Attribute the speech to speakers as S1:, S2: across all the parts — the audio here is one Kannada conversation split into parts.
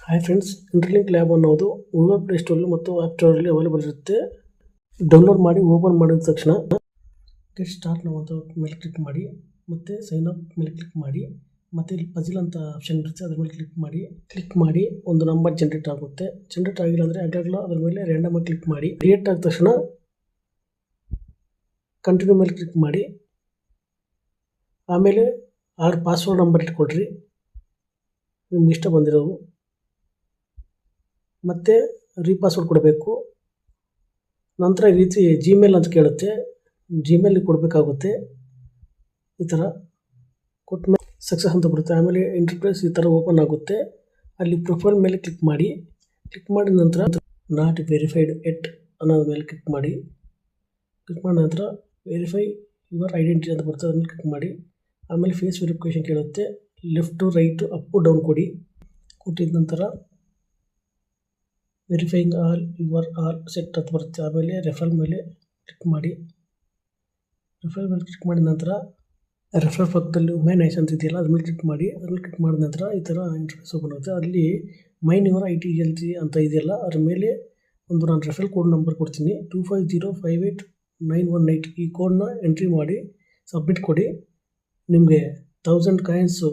S1: ಹಾಯ್ ಫ್ರೆಂಡ್ಸ್, ಇಂಟರ್ಲಿಂಕ್ ಲ್ಯಾಬ್ ಅನ್ನೋದು ಗೂಗಲ್ ಪ್ಲೇ ಸ್ಟೋರಲ್ಲಿ ಮತ್ತು ಆ್ಯಪ್ ಸ್ಟೋರಲ್ಲಿ ಅವೈಲೇಬಲ್ ಇರುತ್ತೆ. ಡೌನ್ಲೋಡ್ ಮಾಡಿ ಓಪನ್ ಮಾಡಿದ ತಕ್ಷಣ ಗೆಟ್ ಸ್ಟಾರ್ಟ್ ನಾವು ಅಂತ ಮೇಲೆ ಕ್ಲಿಕ್ ಮಾಡಿ, ಮತ್ತು ಸೈನ್ ಅಪ್ ಮೇಲೆ ಕ್ಲಿಕ್ ಮಾಡಿ, ಮತ್ತು ಇಲ್ಲಿ ಪಜಿಲ್ ಅಂತ ಆಪ್ಷನ್ ಇರುತ್ತೆ, ಅದ್ರ ಮೇಲೆ ಕ್ಲಿಕ್ ಮಾಡಿ ಒಂದು ನಂಬರ್ ಜನ್ರೇಟ್ ಆಗುತ್ತೆ. ಜನ್ರೇಟ್ ಆಗಿಲ್ಲ ಅಂದರೆ ಆಗಾಗಲ ಅದ್ರ ಮೇಲೆ ರ್ಯಾಂಡಮ್ ಆಗಿ ಕ್ಲಿಕ್ ಮಾಡಿ. ಕ್ರಿಯೇಟ್ ಆದ ತಕ್ಷಣ ಕಂಟಿನ್ಯೂ ಮೇಲೆ ಕ್ಲಿಕ್ ಮಾಡಿ, ಆಮೇಲೆ 6 ಪಾಸ್ವರ್ಡ್ ನಂಬರ್ ಇಟ್ಕೊಳ್ರಿ ನಿಮ್ಗೆ ಇಷ್ಟ ಬಂದಿರೋವು, ಮತ್ತು ರೀಪಾಸ್ವರ್ಡ್ ಕೊಡಬೇಕು. ನಂತರ ಈ ರೀತಿ ಜಿಮೇಲ್ ಅಂತ ಕೇಳುತ್ತೆ, ಜಿಮೇಲ್ ಕೊಡಬೇಕಾಗುತ್ತೆ. ಈ ಥರ ಕೊಟ್ಟಮೇಲೆ ಸಕ್ಸಸ್ ಅಂತ ಬರುತ್ತೆ. ಆಮೇಲೆ ಇಂಟರ್ಫೇಸ್ ಈ ಥರ ಓಪನ್ ಆಗುತ್ತೆ. ಅಲ್ಲಿ ಪ್ರೊಫೈಲ್ ಮೇಲೆ ಕ್ಲಿಕ್ ಮಾಡಿ, ಕ್ಲಿಕ್ ಮಾಡಿದ ನಂತರ ನಾಟ್ ವೆರಿಫೈಡ್ ಎಟ್ ಅನ್ನೋದ್ರ ಮೇಲೆ ಕ್ಲಿಕ್ ಮಾಡಿ ಮಾಡಿದ ನಂತರ ವೆರಿಫೈ ಯುವರ್ ಐಡೆಂಟಿಟಿ ಅಂತ ಬರುತ್ತೆ, ಅದ್ರ ಮೇಲೆ ಕ್ಲಿಕ್ ಮಾಡಿ. ಆಮೇಲೆ ಫೇಸ್ ವೆರಿಫಿಕೇಷನ್ ಕೇಳುತ್ತೆ, left to right up down ಕೊಟ್ಟಿದ ನಂತರ ವೆರಿಫೈಯಿಂಗ್ ಆಲ್ ಸೆಟ್ ಅಂತ ಬರುತ್ತೆ. ಆಮೇಲೆ ರೆಫರ್ ಮೇಲೆ ಕ್ಲಿಕ್ ಮಾಡಿ. ರೆಫರ್ ಮೇಲೆ ಕ್ಲಿಕ್ ಮಾಡಿದ ನಂತರ ರೆಫರ್ ಪಕ್ಕದಲ್ಲಿ ವುಮೆನ್ ಐಸ್ ಅಂತ ಇದೆಯಲ್ಲ, ಅದ್ರ ಮೇಲೆ ಕ್ಲಿಕ್ ಮಾಡಿ. ಅದ್ರ ಮೇಲೆ ಕ್ಲಿಕ್ ಮಾಡಿದ ನಂತರ ಈ ಥರ ಇಂಟರ್ಫೇಸ್ ಓಪನ್ ಆಗುತ್ತೆ. ಅಲ್ಲಿ ಮೈನ್ ಯುವರ್ ITLG ಅಂತ ಇದೆಯಲ್ಲ, ಅದ್ರ ಮೇಲೆ ಒಂದು ನಾನು ರೆಫರಲ್ ಕೋಡ್ ನಂಬರ್ ಕೊಡ್ತೀನಿ, 25058918. ಈ ಕೋಡ್ನ ಎಂಟ್ರಿ ಮಾಡಿ ಸಬ್ಮಿಟ್ ಕೊಡಿ. ನಿಮಗೆ 1000 ಕಾಯಿನ್ಸು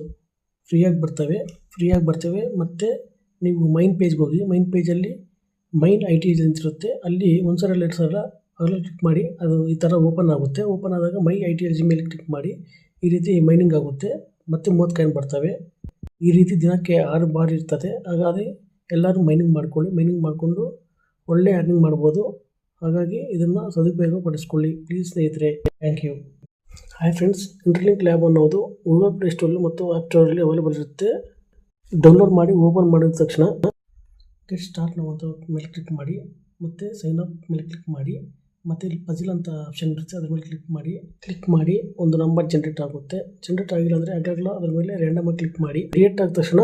S1: ಫ್ರೀಯಾಗಿ ಬರ್ತವೆ. ಮತ್ತು ನೀವು ಮೈನ್ ಪೇಜ್ಗೆ ಹೋಗಿ, ಮೈನ್ ಪೇಜಲ್ಲಿ ಮೈನ್ ITLG ಅಂತಿರುತ್ತೆ, ಅಲ್ಲಿ 1 ಸಾವಿರ 2 ಸಾವಿರ ಅದರಲ್ಲಿ ಕ್ಲಿಕ್ ಮಾಡಿ. ಅದು ಈ ಥರ ಓಪನ್ ಆಗುತ್ತೆ. ಓಪನ್ ಆದಾಗ ಮೈ ITLG ಮೇಲೆ ಕ್ಲಿಕ್ ಮಾಡಿ. ಈ ರೀತಿ ಮೈನಿಂಗ್ ಆಗುತ್ತೆ, ಮತ್ತು 30 ಕಾಯಿನ್ ಬರ್ತವೆ. ಈ ರೀತಿ ದಿನಕ್ಕೆ 6 ಬಾರಿ ಇರ್ತದೆ. ಹಾಗಾಗಿ ಎಲ್ಲರೂ ಮೈನಿಂಗ್ ಮಾಡ್ಕೊಳ್ಳಿ. ಮೈನಿಂಗ್ ಮಾಡಿಕೊಂಡು ಒಳ್ಳೆ ಅರ್ನಿಂಗ್ ಮಾಡ್ಬೋದು. ಹಾಗಾಗಿ ಇದನ್ನು ಸದುಪಯೋಗ ಪಡಿಸ್ಕೊಳ್ಳಿ ಪ್ಲೀಸ್ ಸ್ನೇಹಿತರೆ. Thank you. Hi friends, interlink lab ಅನ್ನೋದು ಗೂಗಲ್ ಪ್ಲೇ ಸ್ಟೋರಲ್ಲಿ ಮತ್ತು ಆ್ಯಪ್ ಸ್ಟೋರಲ್ಲಿ ಅವೈಲೇಬಲ್ ಇರುತ್ತೆ. ಡೌನ್ಲೋಡ್ ಮಾಡಿ ಓಪನ್ ಮಾಡಿದ ತಕ್ಷಣ ಗೆಟ್ ಸ್ಟಾರ್ಟ್ ನಾವು ಅಂತ ಮೇಲೆ ಕ್ಲಿಕ್ ಮಾಡಿ, ಮತ್ತು ಸೈನ್ ಅಪ್ ಮೇಲೆ ಕ್ಲಿಕ್ ಮಾಡಿ, ಮತ್ತು ಇಲ್ಲಿ ಪಜಿಲ್ ಅಂತ ಆಪ್ಷನ್ ಇರುತ್ತೆ, ಅದ್ರ ಮೇಲೆ ಕ್ಲಿಕ್ ಮಾಡಿ ಒಂದು ನಂಬರ್ ಜನ್ರೇಟ್ ಆಗುತ್ತೆ. ಜನ್ರೇಟ್ ಆಗಿಲ್ಲ ಅಂದರೆ ಆಗಾಗಲ ಅದ್ರ ಮೇಲೆ ರ್ಯಾಂಡಮ್ ಆಗಿ ಕ್ಲಿಕ್ ಮಾಡಿ. ಕ್ರಿಯೇಟ್ ಆದ ತಕ್ಷಣ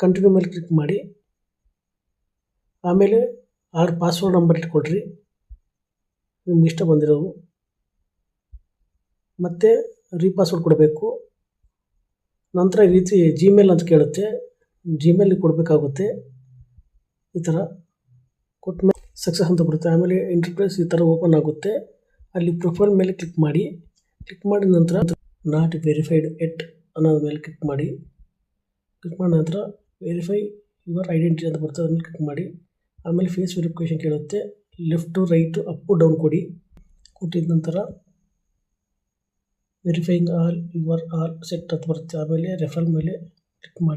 S1: ಕಂಟಿನ್ಯೂ ಮೇಲೆ ಕ್ಲಿಕ್ ಮಾಡಿ, ಆಮೇಲೆ 6 ಪಾಸ್ವರ್ಡ್ ನಂಬರ್ ಇಟ್ಕೊಳ್ರಿ ನಿಮ್ಗೆ ಇಷ್ಟ ಬಂದಿರೋವು, ಮತ್ತು ರೀಪಾಸ್ವರ್ಡ್ ಕೊಡಬೇಕು. ನಂತರ ಈ ರೀತಿ ಜಿಮೇಲ್ ಅಂತ ಕೇಳುತ್ತೆ, ಜಿಮೇಲ್ ಕೊಡಬೇಕಾಗುತ್ತೆ. ಈ ಥರ ಕೊಟ್ಟಮೇಲೆ ಸಕ್ಸಸ್ ಅಂತ ಬರುತ್ತೆ. ಆಮೇಲೆ ಇಂಟರ್ಫೇಸ್ ಈ ಥರ ಓಪನ್ ಆಗುತ್ತೆ. ಅಲ್ಲಿ ಪ್ರೊಫೈಲ್ ಮೇಲೆ ಕ್ಲಿಕ್ ಮಾಡಿ. ಕ್ಲಿಕ್ ಮಾಡಿದ ನಂತರ ನಾಟ್ ವೆರಿಫೈಡ್ ಎಟ್ ಅನ್ನೋದ್ರ ಮೇಲೆ ಕ್ಲಿಕ್ ಮಾಡಿ. ಮಾಡಿದ ನಂತರ ವೆರಿಫೈ ಯುವರ್ ಐಡೆಂಟಿಟಿ ಅಂತ ಬರುತ್ತೆ, ಅದ್ರ ಮೇಲೆ ಕ್ಲಿಕ್ ಮಾಡಿ. ಆಮೇಲೆ ಫೇಸ್ ವೆರಿಫಿಕೇಷನ್ ಕೇಳುತ್ತೆ, left to right up down ಕೊಟ್ಟಿದ ನಂತರ ವೆರಿಫೈಯಿಂಗ್ ಆಲ್ ಸೆಟ್ ಅಂತ ಬರುತ್ತೆ. ಆಮೇಲೆ ರೆಫರ್ ಮೇಲೆ ಕ್ಲಿಕ್ ಮಾಡಿ.